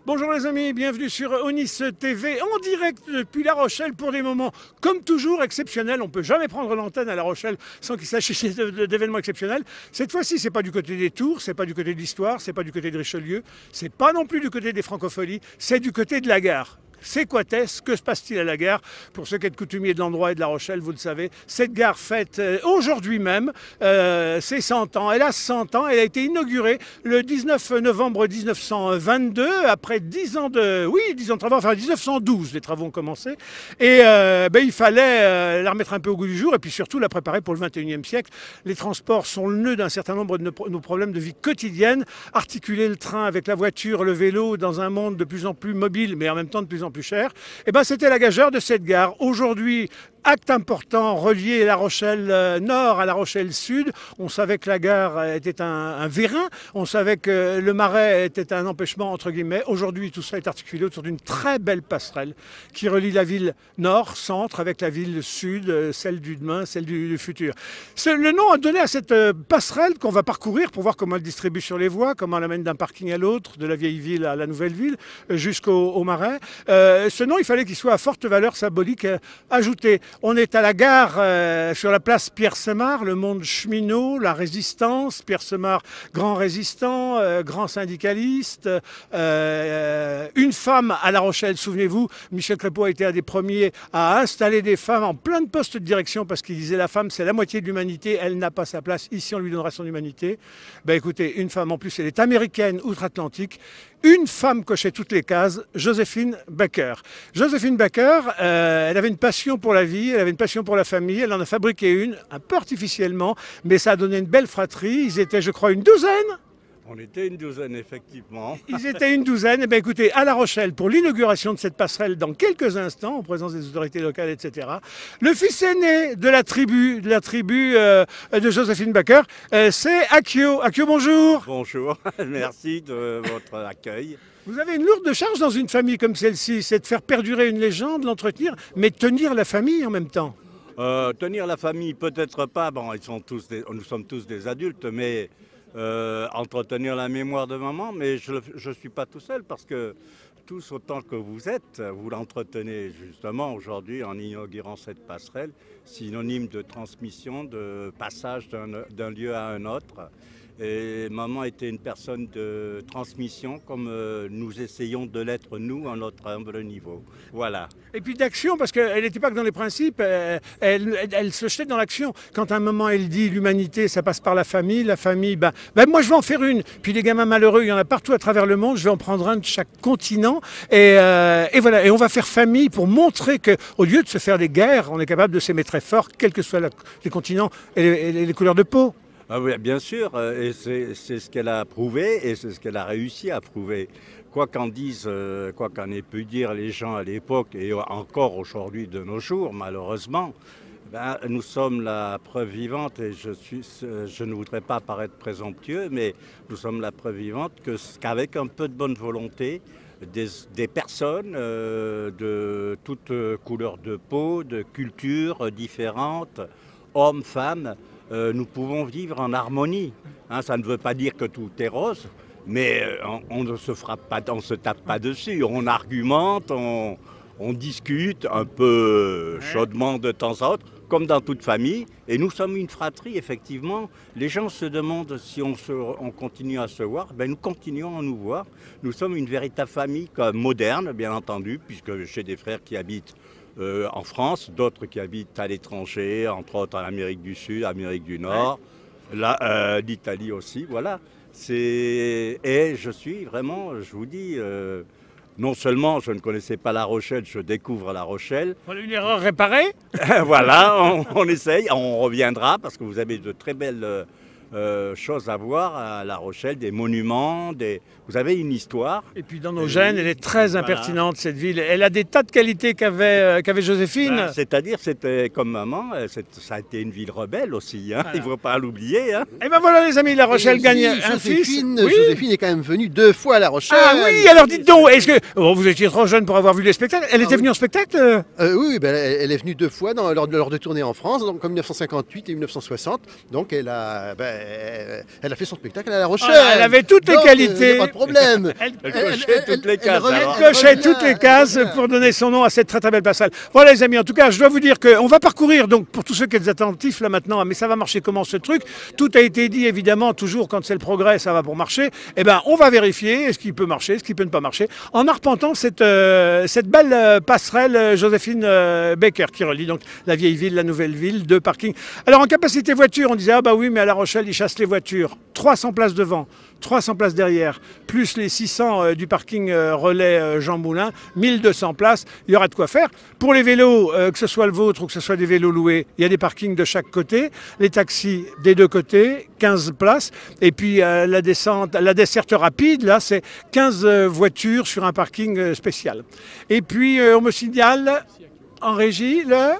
Bonjour les amis, bienvenue sur Onis TV en direct depuis La Rochelle pour des moments comme toujours exceptionnels. On ne peut jamais prendre l'antenne à La Rochelle sans qu'il s'agisse d'événements exceptionnels. Cette fois-ci, c'est pas du côté des Tours, c'est pas du côté de l'histoire, c'est pas du côté de Richelieu, c'est pas non plus du côté des Francopholies, c'est du côté de la gare. C'est Coattès, que se passe-t-il à la gare? Pour ceux qui êtes coutumiers de l'endroit et de La Rochelle, vous le savez, cette gare fête aujourd'hui même ses 100 ans. Elle a 100 ans, elle a été inaugurée le 19 novembre 1922, après 10 ans de... Oui, 10 ans de travaux, enfin 1912, les travaux ont commencé. Et il fallait la remettre un peu au goût du jour et puis surtout la préparer pour le 21e siècle. Les transports sont le nœud d'un certain nombre de nos problèmes de vie quotidienne. Articuler le train avec la voiture, le vélo, dans un monde de plus en plus mobile, mais en même temps de plus en plus cher, et c'était la gageure de cette gare. Aujourd'hui, acte important, relier La Rochelle Nord à La Rochelle Sud. On savait que la gare était un vérin, on savait que le marais était un empêchement entre guillemets. Aujourd'hui, tout ça est articulé autour d'une très belle passerelle qui relie la ville Nord, centre, avec la ville Sud, celle du demain, celle du futur. Le nom a donné à cette passerelle qu'on va parcourir pour voir comment elle distribue sur les voies, comment elle amène d'un parking à l'autre, de la vieille ville à la nouvelle ville, jusqu'au marais. Ce nom, il fallait qu'il soit à forte valeur symbolique ajoutée. On est à la gare sur la place Pierre-Semard, le monde cheminot, la résistance. Pierre-Semard, grand résistant, grand syndicaliste. Une femme à La Rochelle, souvenez-vous, Michel Crépeau a été un des premiers à installer des femmes en plein de postes de direction parce qu'il disait la femme c'est la moitié de l'humanité, elle n'a pas sa place, ici on lui donnera son humanité. Écoutez, une femme en plus, elle est américaine, outre-Atlantique. Une femme cochait toutes les cases, Joséphine Baker. Joséphine Baker, elle avait une passion pour la vie, elle avait une passion pour la famille, elle en a fabriqué une, un peu artificiellement, mais ça a donné une belle fratrie. Ils étaient, je crois, une douzaine. On était une douzaine, effectivement. Ils étaient une douzaine. Écoutez, à La Rochelle, pour l'inauguration de cette passerelle dans quelques instants, en présence des autorités locales, etc., le fils aîné de la tribu de Joséphine Baker, c'est Akio. Akio, bonjour. Bonjour, merci de votre accueil. Vous avez une lourde charge dans une famille comme celle-ci, c'est de faire perdurer une légende, l'entretenir, mais tenir la famille en même temps. Tenir la famille, peut-être pas. Bon, nous sommes tous des adultes, mais... entretenir la mémoire de maman, mais je ne suis pas tout seul parce que tous autant que vous êtes, vous l'entretenez justement aujourd'hui en inaugurant cette passerelle, synonyme de transmission, de passage d'un lieu à un autre. Et maman était une personne de transmission comme nous essayons de l'être nous à notre humble niveau. Voilà. Et puis d'action, parce qu'elle n'était pas que dans les principes, elle se jetait dans l'action. Quand à un moment elle dit l'humanité ça passe par la famille, moi je vais en faire une. Puis les gamins malheureux, il y en a partout à travers le monde, je vais en prendre un de chaque continent. Et voilà, et on va faire famille pour montrer qu'au lieu de se faire des guerres, on est capable de s'aimer très fort, quels que soient les continents et les couleurs de peau. Ah oui, bien sûr, et c'est ce qu'elle a prouvé et c'est ce qu'elle a réussi à prouver. Quoi qu'en aient pu dire les gens à l'époque et encore aujourd'hui de nos jours, malheureusement, nous sommes la preuve vivante et je ne voudrais pas paraître présomptueux, mais nous sommes la preuve vivante qu'avec un peu de bonne volonté, des personnes de toutes couleurs de peau, de cultures différentes, hommes, femmes, nous pouvons vivre en harmonie. Ça ne veut pas dire que tout est rose, mais on ne se frappe pas, on ne se tape pas dessus. On argumente, on discute un peu chaudement de temps à autre, comme dans toute famille. Et nous sommes une fratrie, effectivement. Les gens se demandent si on continue à se voir. Nous continuons à nous voir. Nous sommes une véritable famille moderne, bien entendu, puisque j'ai des frères qui habitent en France, d'autres qui habitent à l'étranger, entre autres en Amérique du Sud, Amérique du Nord, l'Italie aussi, voilà. Et je suis vraiment, je vous dis, non seulement je ne connaissais pas La Rochelle, je découvre La Rochelle. On a une erreur réparée. Voilà, on essaye, on reviendra parce que vous avez de très belles choses à voir à La Rochelle, des monuments, vous avez une histoire. Et puis dans nos gènes, elle est très impertinente cette ville. Elle a des tas de qualités qu'avait Joséphine. C'est-à-dire, c'était comme maman, ça a été une ville rebelle aussi, voilà. Il ne faut pas l'oublier. Et voilà les amis, La Rochelle gagne un fils. Joséphine est quand même venue 2 fois à La Rochelle. Ah oui, alors dites donc, est-ce que vous étiez trop jeune pour avoir vu les spectacles? Elle était venue en spectacle? Oui, elle est venue 2 fois lors de tournées en France, donc en 1958 et 1960. Donc elle a elle a fait son spectacle à La Rochelle. Elle avait toutes les qualités. Pas de problème. Elle cochait toutes les cases. Elle cochait toutes les cases pour donner son nom à cette très très belle passerelle. Voilà les amis, en tout cas je dois vous dire qu'on va parcourir, donc pour tous ceux qui êtes attentifs là maintenant, mais ça va marcher comment ce truc? Tout a été dit évidemment, toujours quand c'est le progrès ça va pour marcher. Eh bien on va vérifier ce qui peut marcher, ce qui peut ne pas marcher, en arpentant cette belle passerelle Joséphine Baker qui relie donc la vieille ville, la nouvelle ville, deux parkings. Alors en capacité voiture, on disait ah bah oui mais à La Rochelle ils chassent les voitures, 300 places devant, 300 places derrière, plus les 600 du parking relais Jean Moulin, 1200 places, il y aura de quoi faire. Pour les vélos, que ce soit le vôtre ou que ce soit des vélos loués, il y a des parkings de chaque côté, les taxis des deux côtés, 15 places, et puis la desserte rapide, là c'est 15 voitures sur un parking spécial. Et puis on me signale en régie le...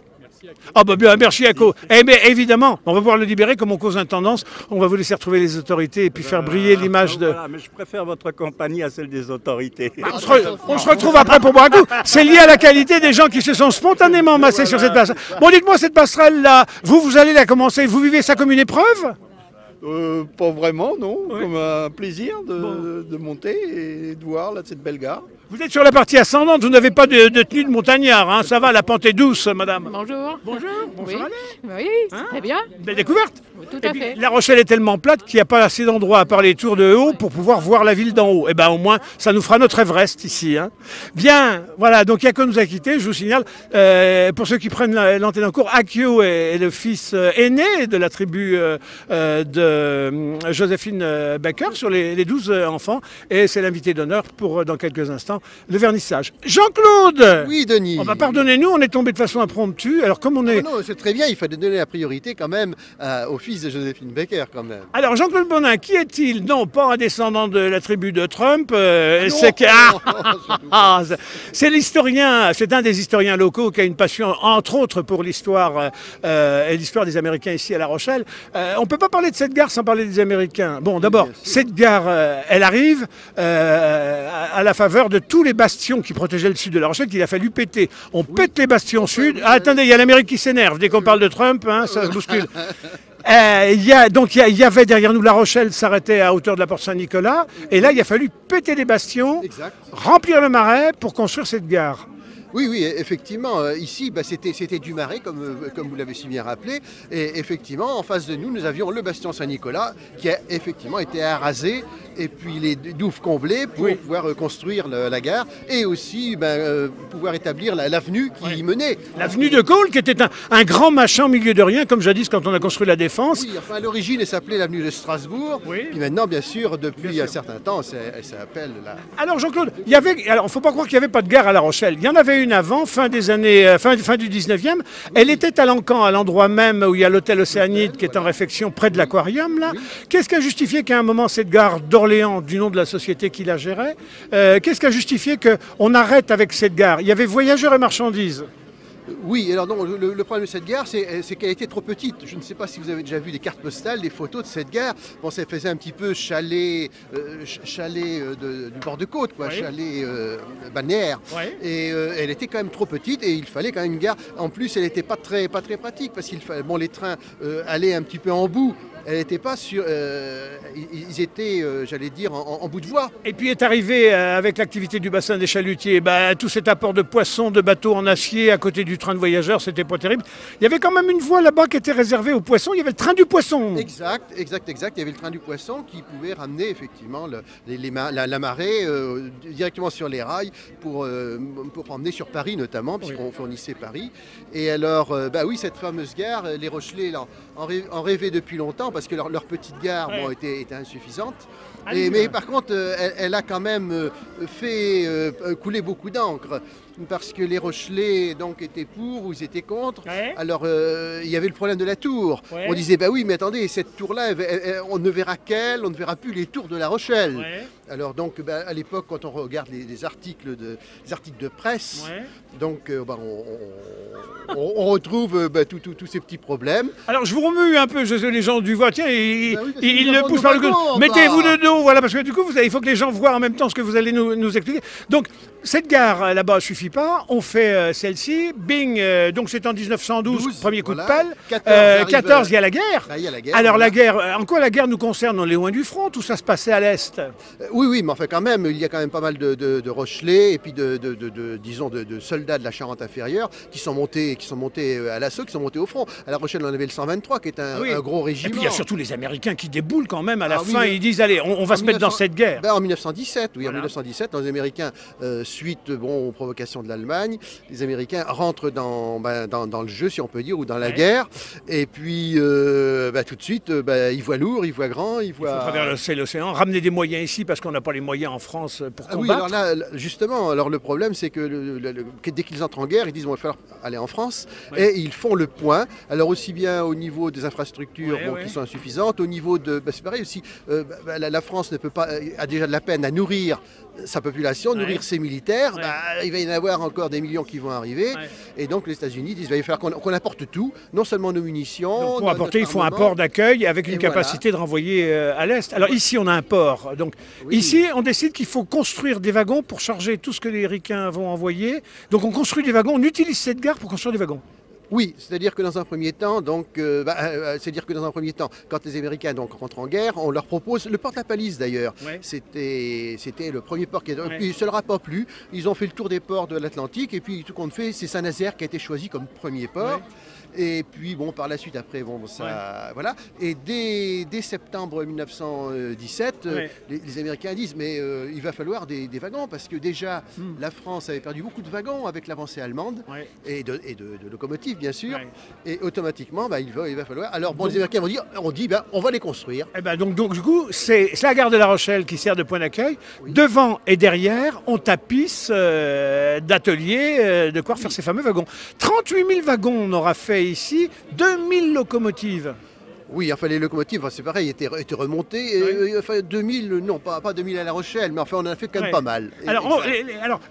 Ah bah bien, merci Ako. Eh bien évidemment, on va pouvoir le libérer comme on cause intendance. On va vous laisser retrouver les autorités et puis faire briller l'image de... Voilà, mais je préfère votre compagnie à celle des autorités. On se retrouve après pour boire un coup. C'est lié à la qualité des gens qui se sont spontanément massés sur cette place. Bon, dites-moi, cette passerelle-là, vous allez la commencer, vous vivez ça comme une épreuve? Pas vraiment, non. Oui. Comme un plaisir de monter et de voir là, cette belle gare. Vous êtes sur la partie ascendante, vous n'avez pas de tenue de montagnard, hein. Ça va, la pente est douce, madame. Bonjour. Bonjour, bonsoir. Oui, très bien. Belle découverte. Oui, tout à fait. La Rochelle est tellement plate qu'il n'y a pas assez d'endroits à part les tours de haut pour pouvoir voir la ville d'en haut. Et bien au moins, ça nous fera notre Everest ici. Hein. Bien, voilà, donc il n'y a que nous a quittés, je vous signale. Pour ceux qui prennent l'antenne en cours, Akio est le fils aîné de la tribu de Joséphine Baker sur les 12 enfants. Et c'est l'invité d'honneur pour, dans quelques instants, le vernissage. Jean-Claude! Oui, Denis. Pardonnez-nous, on est tombé de façon impromptue. Alors comme on est... non, c'est très bien, il fallait donner la priorité quand même au fils de Joséphine Baker quand même. Alors Jean-Claude Bonin, qui est-il? Non, pas un descendant de la tribu de Trump. C'est l'historien, c'est un des historiens locaux qui a une passion entre autres pour l'histoire et l'histoire des Américains ici à La Rochelle. On ne peut pas parler de cette gare sans parler des Américains. Bon, d'abord, cette gare, elle arrive à la faveur de tous les bastions qui protégeaient le sud de La Rochelle qu'il a fallu péter. On pète les bastions sud. Ah, attendez, il y a l'Amérique qui s'énerve. Dès qu'on parle de Trump, hein, ça se bouscule. Il y avait derrière nous La Rochelle s'arrêtait à hauteur de la porte Saint-Nicolas. Et là, il a fallu péter les bastions, remplir le marais pour construire cette gare. Oui, oui, effectivement, ici, c'était du marais, comme vous l'avez si bien rappelé, et effectivement, en face de nous, nous avions le bastion Saint-Nicolas, qui a effectivement été arasé, et puis les douves comblées pour pouvoir construire la gare, et aussi pouvoir établir l'avenue qui y menait. L'avenue de Gaulle, qui était un grand machin au milieu de rien, comme jadis quand on a construit la Défense. Oui, enfin, à l'origine, elle s'appelait l'avenue de Strasbourg, puis maintenant, bien sûr, depuis un certain temps, elle s'appelle la... Alors, Jean-Claude, il ne faut pas croire qu'il n'y avait pas de gare à La Rochelle. Il y en avait une avant, fin du 19e. Elle était à Lancan, à l'endroit même où il y a l'hôtel Océanide qui est en réfection près de l'aquarium. Là. Qu'est-ce qui a justifié qu'à un moment cette gare d'Orléans, du nom de la société qui la gérait, qu'est-ce qui a justifié qu'on arrête avec cette gare? Il y avait voyageurs et marchandises. Oui, alors non, le problème de cette gare, c'est qu'elle était trop petite. Je ne sais pas si vous avez déjà vu des cartes postales, des photos de cette gare. Bon, ça faisait un petit peu chalet du bord de côte, quoi, chalet balnéaire. Et elle était quand même trop petite et il fallait quand même une gare. En plus, elle n'était pas très pratique parce qu'il fallait, les trains allaient un petit peu en bout. Elle n'était pas sur... ils étaient, j'allais dire, en bout de voie. Et puis est arrivé, avec l'activité du bassin des chalutiers, tout cet apport de poissons, de bateaux en acier à côté du train de voyageurs, c'était pas terrible. Il y avait quand même une voie là-bas qui était réservée aux poissons, il y avait le train du poisson. Exact. Il y avait le train du poisson qui pouvait ramener effectivement la marée directement sur les rails pour emmener sur Paris notamment, puisqu'on fournissait Paris. Et alors, oui, cette fameuse gare, les Rochelais en rêvaient depuis longtemps, parce que leur petite gare était insuffisante. Mais par contre, elle a quand même fait couler beaucoup d'encre. Parce que les Rochelais donc, étaient pour ou ils étaient contre. Alors il y avait le problème de la tour. On disait, oui, mais attendez, cette tour-là, on ne verra qu'elle, on ne verra plus les tours de La Rochelle. Alors donc à l'époque, quand on regarde les articles de presse, donc on retrouve tous ces petits problèmes. Alors je vous remue un peu, les gens du voix, tiens, ils le poussent par le wagons, cou. Mettez-vous de dos, voilà, parce que du coup, il faut que les gens voient en même temps ce que vous allez nous expliquer. Donc, cette gare là-bas ne suffit pas, on fait celle-ci, bing, donc c'est en 1912, premier coup de pelle. 14, il y a la guerre. Il y a la guerre. Alors la guerre, en quoi la guerre nous concerne? On est loin du front, tout ça se passait à l'Est. Oui, mais enfin quand même, il y a quand même pas mal de Rochelais et puis disons de soldats de la Charente-Inférieure qui sont montés à l'assaut, qui sont montés au front. À La Rochelle, on avait le 123 qui est un gros régiment. Et puis il y a surtout les Américains qui déboulent quand même à la fin, ils disent allez, on va se mettre dans cette guerre. En 1917, oui, voilà. En 1917, les Américains, suite aux provocations de l'Allemagne, les Américains rentrent dans le jeu, si on peut dire, ou dans la guerre. Et puis tout de suite, ils voient lourd, ils voient grand, ils voient... Il faut traverser l'océan, ramener des moyens ici parce qu'on n'a pas les moyens en France pour combattre. Oui, alors là, justement, le problème c'est que dès qu'ils entrent en guerre, ils disent il va falloir aller en France et ils font le point. Alors aussi bien au niveau des infrastructures qui sont insuffisantes, au niveau de... c'est pareil aussi, la France ne peut pas, a déjà de la peine à nourrir sa population, nourrir ses militaires, il va y en avoir encore des millions qui vont arriver. Et donc les États-Unis disent il va falloir qu'on apporte tout, non seulement nos munitions. Donc pour apporter, il faut un port d'accueil avec une capacité de renvoyer à l'Est. Alors ici, on a un port. Donc ici, on décide qu'il faut construire des wagons pour charger tout ce que les Ricains vont envoyer. Donc on construit des wagons, on utilise cette gare pour construire des wagons. Oui, c'est-à-dire que dans un premier temps, quand les Américains rentrent en guerre, on leur propose le port de la Palisse d'ailleurs. C'était le premier port qui est. Puis ça ne leur a pas plu. Ils ont fait le tour des ports de l'Atlantique et puis tout compte fait, c'est Saint-Nazaire qui a été choisi comme premier port. Et puis par la suite après, voilà. Et dès septembre 1917, les Américains disent mais il va falloir des wagons parce que déjà la France avait perdu beaucoup de wagons avec l'avancée allemande et de locomotives bien sûr. Et automatiquement, il va falloir. Alors les Américains ont dit on va les construire. Et donc du coup, c'est la gare de La Rochelle qui sert de point d'accueil. Devant et derrière, on tapisse d'ateliers de quoi faire ces fameux wagons. 38 000 wagons on aura fait ici, 2000 locomotives. Oui, enfin les locomotives, c'est pareil, étaient remontées. Enfin 2000, non, pas 2000 à La Rochelle, mais enfin on en a fait quand même pas mal. Alors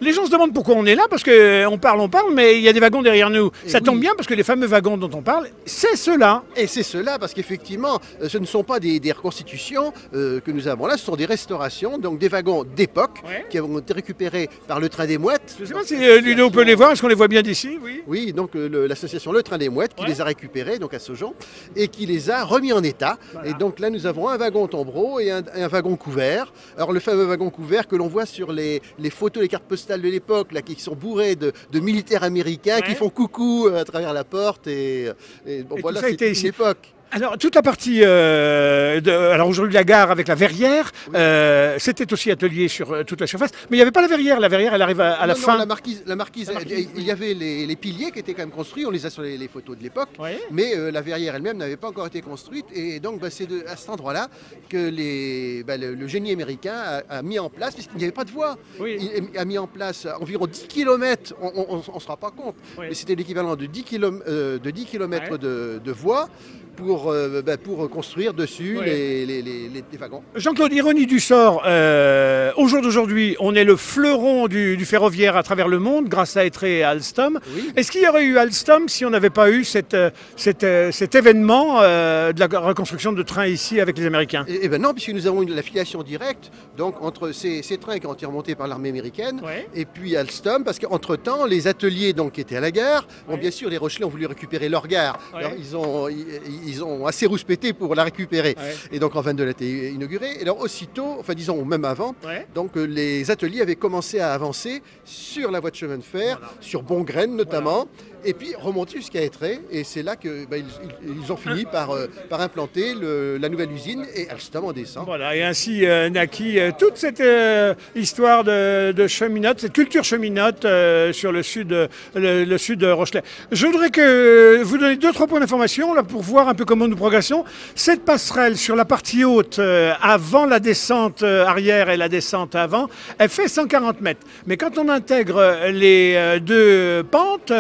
les gens se demandent pourquoi on est là, parce qu'on parle, mais il y a des wagons derrière nous. Ça tombe bien, parce que les fameux wagons dont on parle, c'est ceux-là. Et c'est ceux-là, parce qu'effectivement, ce ne sont pas des reconstitutions que nous avons là, ce sont des restaurations, donc des wagons d'époque qui ont été récupérés par le Train des Mouettes. Je ne sais pas si Ludo peut les voir, est-ce qu'on les voit bien d'ici? Oui, donc l'association Le Train des Mouettes qui les a récupérés, donc à Saujon, et qui les a remis en état. Voilà. Et donc là, nous avons un wagon tombereau et un wagon couvert. Alors le fameux wagon couvert que l'on voit sur les photos, les cartes postales de l'époque, là, qui sont bourrées de militaires américains qui font coucou à travers la porte. Et voilà, c'était une époque. Alors, toute la partie, alors aujourd'hui la gare avec la verrière, c'était aussi atelier sur toute la surface, mais il n'y avait pas la verrière elle arrive à la fin. Non, la marquise, il y avait les piliers qui étaient quand même construits, on les a sur les photos de l'époque, mais la verrière elle-même n'avait pas encore été construite, et donc c'est à cet endroit-là que le génie américain a mis en place, puisqu'il n'y avait pas de voie, il a mis en place environ 10 km, on ne se rend pas compte, mais c'était l'équivalent de 10 km de voie, pour construire dessus les wagons. Jean-Claude, ironie du sort, au jour d'aujourd'hui, on est le fleuron du ferroviaire à travers le monde grâce à Etré et à Alstom. Est-ce qu'il y aurait eu Alstom si on n'avait pas eu cet événement de la reconstruction de trains ici avec les Américains? Eh bien non, puisque nous avons la filiation directe donc, entre ces trains qui ont été remontés par l'armée américaine et puis Alstom, parce qu'entre-temps, les ateliers qui étaient à la gare, bien sûr, les Rochelais ont voulu récupérer leur gare. Alors, ils ont assez rouspété pour la récupérer. Et donc en 22, elle a été inaugurée. Et alors aussitôt, enfin disons même avant, donc les ateliers avaient commencé à avancer sur la voie de chemin de fer, sur Bongraine notamment, et puis remonter jusqu'à Etré. Et c'est là qu'ils ont fini par implanter la nouvelle usine et Alstom en descend. Voilà, et ainsi naquit toute cette histoire de cheminote, cette culture cheminote sur le sud Rochelais. Je voudrais que vous donniez 2-3 points d'information là pour voir un peu comment nous progressons. Cette passerelle sur la partie haute, avant la descente arrière et la descente avant, elle fait 140 mètres. Mais quand on intègre les deux pentes,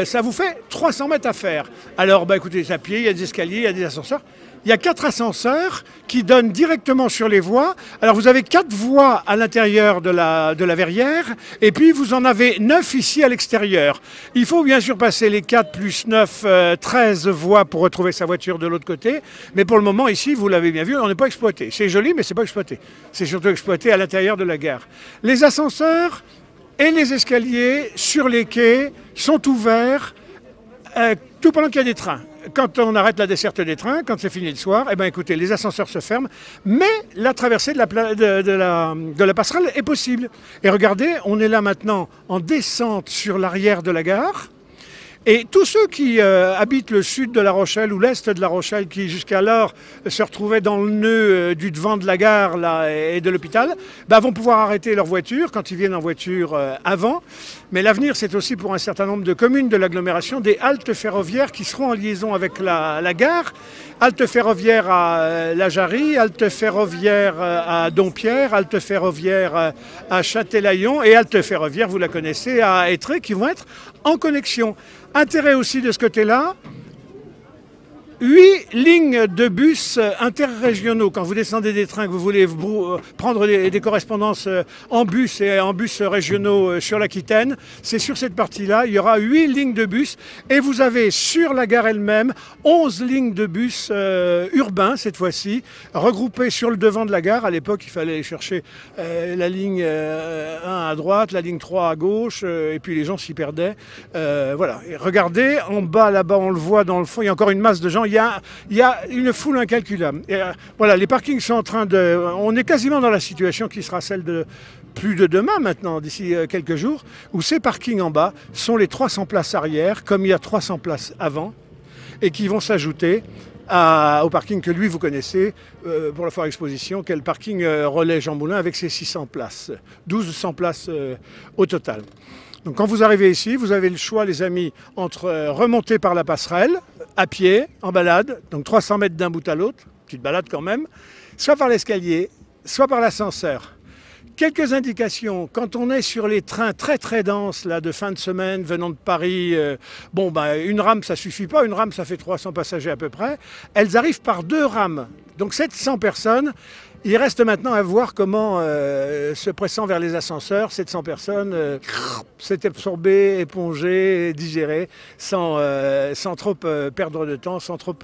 ça vous fait 300 mètres à faire. Alors, écoutez, à pied, il y a des escaliers, il y a des ascenseurs. il y a 4 ascenseurs qui donnent directement sur les voies. Alors vous avez 4 voies à l'intérieur de la verrière et puis vous en avez 9 ici à l'extérieur. Il faut bien sûr passer les 4 plus 9, 13 voies pour retrouver sa voiture de l'autre côté. Mais pour le moment ici, vous l'avez bien vu, on n'est pas exploité. C'est joli mais c'est pas exploité. C'est surtout exploité à l'intérieur de la gare. Les ascenseurs et les escaliers sur les quais sont ouverts tout pendant qu'il y a des trains. Quand on arrête la desserte des trains, quand c'est fini le soir, eh ben écoutez, les ascenseurs se ferment, mais la traversée de la passerelle est possible. Et regardez, on est là maintenant en descente sur l'arrière de la gare. Et tous ceux qui habitent le sud de La Rochelle ou l'est de La Rochelle, qui jusqu'alors se retrouvaient dans le nœud du devant de la gare là, et de l'hôpital, vont pouvoir arrêter leur voiture quand ils viennent en voiture avant. Mais l'avenir, c'est aussi pour un certain nombre de communes de l'agglomération des haltes ferroviaires qui seront en liaison avec la gare. Halte ferroviaire à La Jarrie, halte ferroviaire à Dompierre, halte ferroviaire à Châtelaillon et halte ferroviaire, vous la connaissez, à Étré, qui vont être en connexion. Intérêt aussi de ce côté-là, 8 lignes de bus interrégionaux. Quand vous descendez des trains, que vous voulez prendre des correspondances en bus et en bus régionaux sur l'Aquitaine, c'est sur cette partie-là, il y aura 8 lignes de bus. Et vous avez sur la gare elle-même 11 lignes de bus urbains, cette fois-ci, regroupées sur le devant de la gare. À l'époque, il fallait aller chercher la ligne 1 à droite, la ligne 3 à gauche, et puis les gens s'y perdaient. Voilà. Et regardez, en bas, là-bas, on le voit dans le fond, il y a encore une masse de gens. Il y a une foule incalculable. Et, voilà, les parkings sont en train de... On est quasiment dans la situation qui sera celle de plus de demain maintenant, d'ici quelques jours, où ces parkings en bas sont les 300 places arrière, comme il y a 300 places avant, et qui vont s'ajouter au parking que lui vous connaissez pour la foire exposition, qui est le parking Relais Jean Moulin avec ses 600 places, 1200 places au total. Donc quand vous arrivez ici, vous avez le choix, les amis, entre remonter par la passerelle, à pied, en balade, donc 300 mètres d'un bout à l'autre, petite balade quand même, soit par l'escalier, soit par l'ascenseur. Quelques indications, quand on est sur les trains très très denses là, de fin de semaine venant de Paris, une rame ça suffit pas, une rame ça fait 300 passagers à peu près, elles arrivent par 2 rames, donc 700 personnes. Il reste maintenant à voir comment, se pressant vers les ascenseurs, 700 personnes s'est absorbées, épongées, digérées, sans trop perdre de temps, sans trop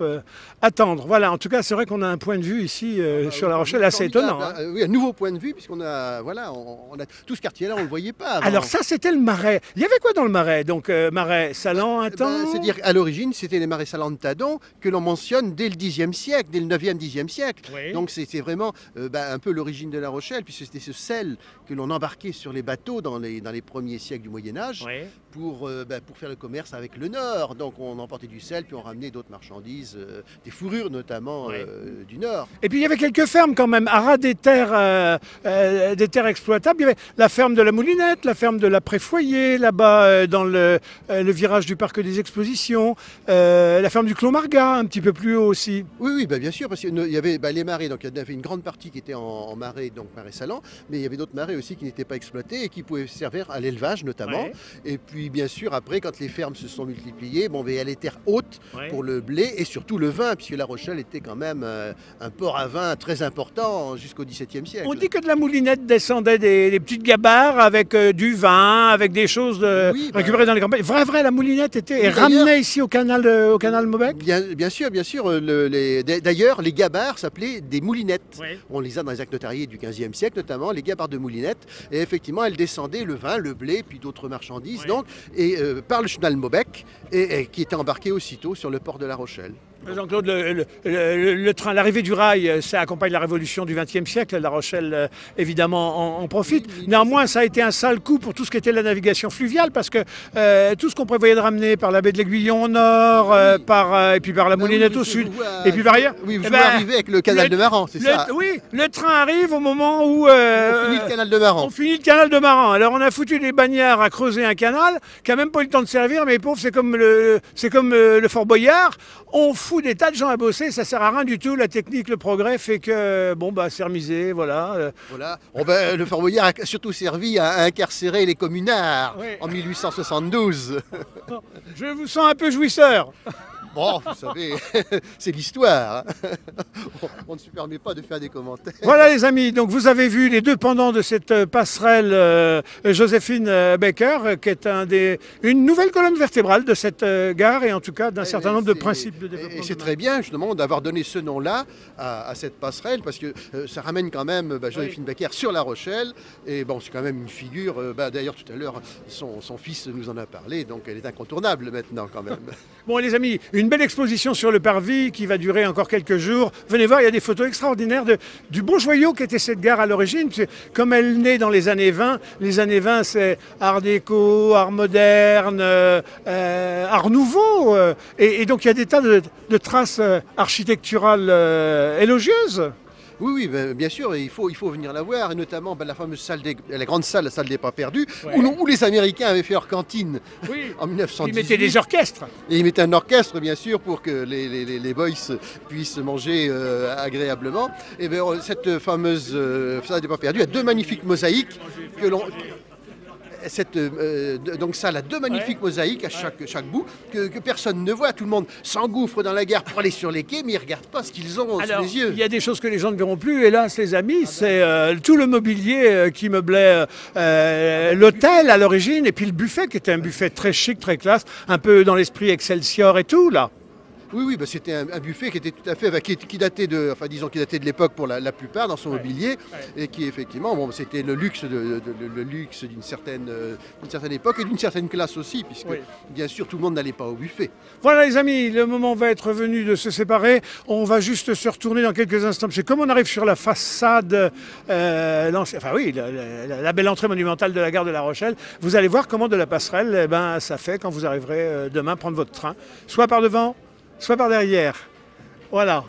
attendre. Voilà, en tout cas, c'est vrai qu'on a un point de vue ici sur La Rochelle assez étonnant. Oui, un nouveau point de vue, puisqu'on a, voilà, on a tout ce quartier-là, on ne le voyait pas avant. Alors ça, c'était le Marais. Il y avait quoi dans le Marais? Donc, Marais salant, un temps c'est-à-dire, à l'origine, c'était les marais salants de Tadon, que l'on mentionne dès le Xe siècle, dès le 9e, 10e siècle. Oui. Donc, c'est vraiment... un peu l'origine de La Rochelle, puisque c'était ce sel que l'on embarquait sur les bateaux dans les premiers siècles du Moyen-Âge pour faire le commerce avec le Nord. Donc on emportait du sel, puis on ramenait d'autres marchandises, des fourrures notamment du Nord. Et puis il y avait quelques fermes quand même, à ras des terres exploitables. Il y avait la ferme de la Moulinette, la ferme de la Préfoyer, là-bas dans le virage du Parc des Expositions, la ferme du Clos Margat, un petit peu plus haut aussi. Oui, bien sûr, parce qu'il y avait les marais, donc il y avait une grande partie qui était en marais, donc marais salants, mais il y avait d'autres marais aussi qui n'étaient pas exploités et qui pouvaient servir à l'élevage notamment. Et puis bien sûr après, quand les fermes se sont multipliées, il y a les terres hautes pour le blé et surtout le vin, puisque La Rochelle était quand même un port à vin très important jusqu'au XVIIe siècle. On dit que de la Moulinette descendait des petites gabarres avec du vin, avec des choses récupérées dans les campagnes. Vrai, la Moulinette était ramenée ici au canal Maubec. Bien sûr. D'ailleurs, les gabarres s'appelaient des moulinettes. On les a dans les actes notariés du XVe siècle, notamment les gabarres de Moulinette. Et effectivement, elles descendaient le vin, le blé, puis d'autres marchandises, par le canal Maubec, et qui était embarqué aussitôt sur le port de La Rochelle. Jean-Claude, le train, l'arrivée du rail, ça accompagne la révolution du XXe siècle. La Rochelle, évidemment, en profite. Néanmoins, ça a été un sale coup pour tout ce qui était la navigation fluviale, parce que tout ce qu'on prévoyait de ramener par la baie de l'Aiguillon au nord, et puis par la Moulinette au sud, et puis par ailleurs... Oui, vous arriver avec le canal de Maran, c'est ça? Oui, le train arrive au moment où... on finit le canal de Maran. On finit le canal de Maran. Alors, on a foutu des bagnards à creuser un canal, qui n'a même pas eu le temps de servir, mais pauvre, c'est comme le Fort Boyard. On fout des tas de gens à bosser, ça sert à rien du tout. La technique, le progrès fait que, bon, bah, c'est remisé, voilà. Voilà. Oh, ben, le Fort Boyard a surtout servi à incarcérer les communards en 1872. Je vous sens un peu jouisseur. Bon, vous savez, c'est l'histoire. On ne se permet pas de faire des commentaires. Voilà les amis, donc vous avez vu les deux pendants de cette passerelle Joséphine Baker, qui est une nouvelle colonne vertébrale de cette gare et en tout cas d'un certain nombre de principes de développement. Et c'est très bien justement d'avoir donné ce nom-là à cette passerelle parce que ça ramène quand même Joséphine Baker sur La Rochelle. Et bon, c'est quand même une figure, d'ailleurs tout à l'heure son fils nous en a parlé, donc elle est incontournable maintenant quand même. Bon les amis, une belle exposition sur le parvis qui va durer encore quelques jours. Venez voir, il y a des photos extraordinaires du beau joyau qu'était cette gare à l'origine. Comme elle naît dans les années 20, les années 20 c'est art déco, art moderne, art nouveau. Et donc il y a des tas de traces architecturales élogieuses. Oui, bien sûr, il faut venir la voir, et notamment la fameuse salle la grande salle, la salle des pas perdus, où les Américains avaient fait leur cantine en 1918. Ils mettaient des orchestres. Et ils mettaient un orchestre, bien sûr, pour que les boys puissent manger agréablement. Et bien, cette fameuse salle des pas perdus a deux magnifiques mosaïques que l'on... donc ça, a deux magnifiques mosaïques à chaque bout que personne ne voit. Tout le monde s'engouffre dans la gare pour aller sur les quais, mais ils ne regardent pas ce qu'ils ont sous les yeux. Il y a des choses que les gens ne verront plus. Hélas, les amis, c'est tout le mobilier qui meublait l'hôtel à l'origine, et puis le buffet qui était un buffet très chic, très classe, un peu dans l'esprit Excelsior et tout là. Oui, c'était un buffet qui était tout à fait, qui datait de, qui datait de l'époque pour la plupart dans son mobilier, et qui effectivement, bon, c'était le luxe d'une certaine époque et d'une certaine classe aussi, puisque bien sûr tout le monde n'allait pas au buffet. Voilà les amis, le moment va être venu de se séparer. On va juste se retourner dans quelques instants. C'est comme on arrive sur la façade, la belle entrée monumentale de la gare de La Rochelle. Vous allez voir comment de la passerelle, ça fait quand vous arriverez demain prendre votre train, soit par devant, soit par derrière. Voilà.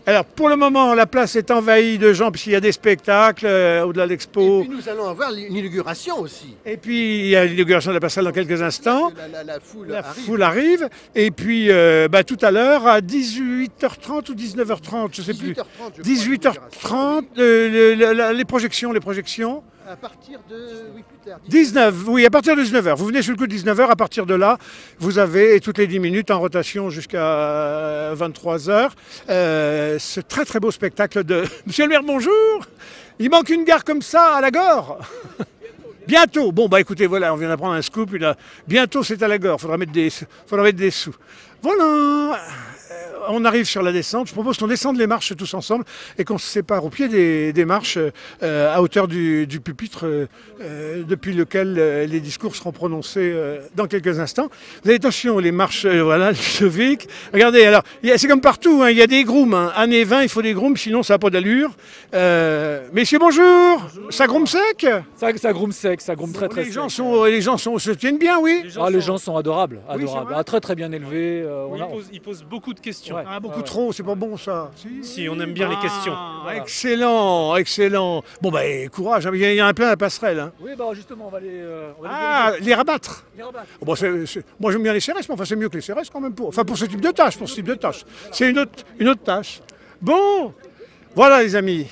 Alors, pour le moment, la place est envahie de gens, puisqu'il y a des spectacles au-delà de l'expo. Et puis, nous allons avoir l'inauguration aussi. Et puis, il y a l'inauguration de la passerelle dans quelques instants. La foule arrive. Et puis, tout à l'heure, à 18h30 ou 19h30, je ne sais plus. 18h30, les projections. À partir de... Oui, plus tard. 19, oui, à partir de 19h. Vous venez sur le coup de 19h, à partir de là, vous avez toutes les 10 minutes en rotation jusqu'à 23h. Ce très très beau spectacle de... Monsieur le maire, bonjour. Il manque une gare comme ça à la Gore. Bientôt. Bon, écoutez, voilà, on vient d'apprendre un scoop. Bientôt, c'est à la Gore. Faudra mettre des sous. Voilà. On arrive sur la descente. Je propose qu'on descende les marches tous ensemble et qu'on se sépare au pied des marches à hauteur du pupitre depuis lequel les discours seront prononcés dans quelques instants. Vous avez attention, les marches, voilà, Ludovic. Regardez, alors, c'est comme partout, il y a des grooms. Année 20, il faut des grooms, sinon ça n'a pas d'allure. Messieurs, bonjour. Ça groume sec? Ça groume sec, ça groume très très sec. Les gens se tiennent bien, oui. Les gens sont adorables, oui, très très bien élevés. Ils posent beaucoup de questions. Beaucoup trop, c'est pas bon ça. Si, on aime bien les questions. Voilà. Excellent. Bon, courage, il y en a plein à la passerelle. Oui, justement, on va les rabattre. Bon, moi j'aime bien les CRS, mais enfin c'est mieux que les CRS quand même pour ce type de tâche. C'est une autre tâche. Bon, voilà les amis.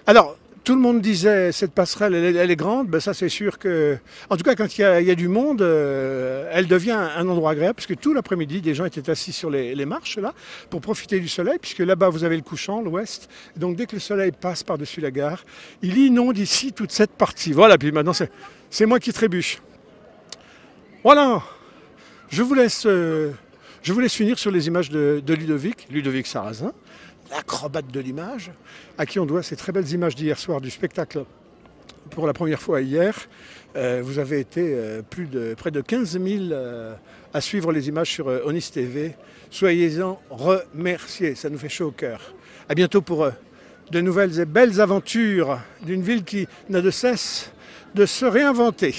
Alors, tout le monde disait cette passerelle, elle est grande. Ça, c'est sûr que, en tout cas, quand il y a du monde, elle devient un endroit agréable, parce que tout l'après-midi, des gens étaient assis sur les marches là pour profiter du soleil, puisque là-bas vous avez le couchant, l'ouest. Donc dès que le soleil passe par-dessus la gare, il inonde ici toute cette partie. Voilà. Puis maintenant, c'est moi qui trébuche. Voilà. Je vous laisse finir sur les images de Ludovic Sarrazin, l'acrobate de l'image, à qui on doit ces très belles images d'hier soir du spectacle pour la première fois hier. Vous avez été près de 15 000 à suivre les images sur Onis TV. Soyez-en remerciés, ça nous fait chaud au cœur. À bientôt pour de nouvelles et belles aventures d'une ville qui n'a de cesse de se réinventer.